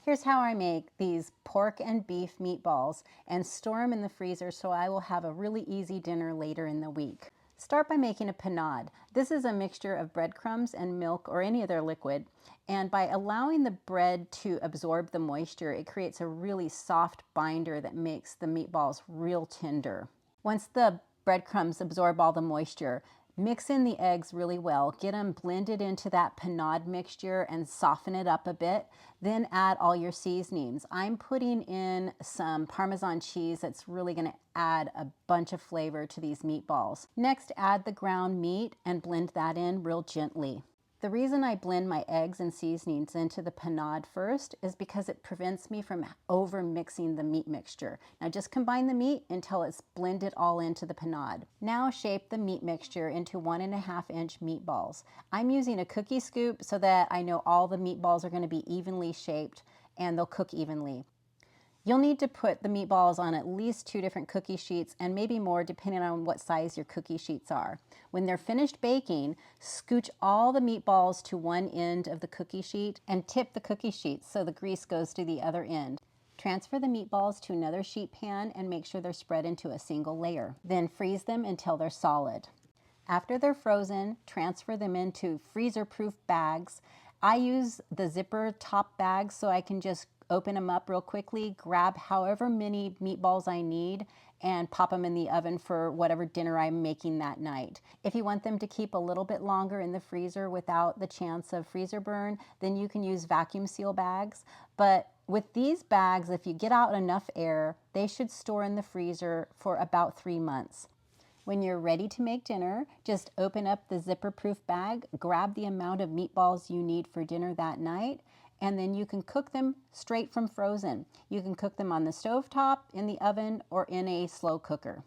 Here's how I make these pork and beef meatballs and store them in the freezer so I will have a really easy dinner later in the week. Start by making a panade. This is a mixture of breadcrumbs and milk or any other liquid, and by allowing the bread to absorb the moisture, it creates a really soft binder that makes the meatballs real tender. Once the breadcrumbs absorb all the moisture, mix in the eggs really well. Get them blended into that panade mixture and soften it up a bit. Then add all your seasonings. I'm putting in some Parmesan cheese that's really going to add a bunch of flavor to these meatballs. Next, add the ground meat and blend that in real gently. The reason I blend my eggs and seasonings into the panade first is because it prevents me from over mixing the meat mixture. Now just combine the meat until it's blended all into the panade. Now shape the meat mixture into 1.5-inch meatballs. I'm using a cookie scoop so that I know all the meatballs are going to be evenly shaped and they'll cook evenly. You'll need to put the meatballs on at least 2 different cookie sheets and maybe more depending on what size your cookie sheets are. When they're finished baking, scooch all the meatballs to one end of the cookie sheet and tip the cookie sheet so the grease goes to the other end. Transfer the meatballs to another sheet pan and make sure they're spread into a single layer. Then freeze them until they're solid. After they're frozen, transfer them into freezer-proof bags. I use the zipper top bags so I can just open them up real quickly, grab however many meatballs I need, and pop them in the oven for whatever dinner I'm making that night. If you want them to keep a little bit longer in the freezer without the chance of freezer burn, then you can use vacuum seal bags. But with these bags, if you get out enough air, they should store in the freezer for about 3 months. When you're ready to make dinner, just open up the zipper-proof bag, grab the amount of meatballs you need for dinner that night, and then you can cook them straight from frozen. You can cook them on the stovetop, in the oven, or in a slow cooker.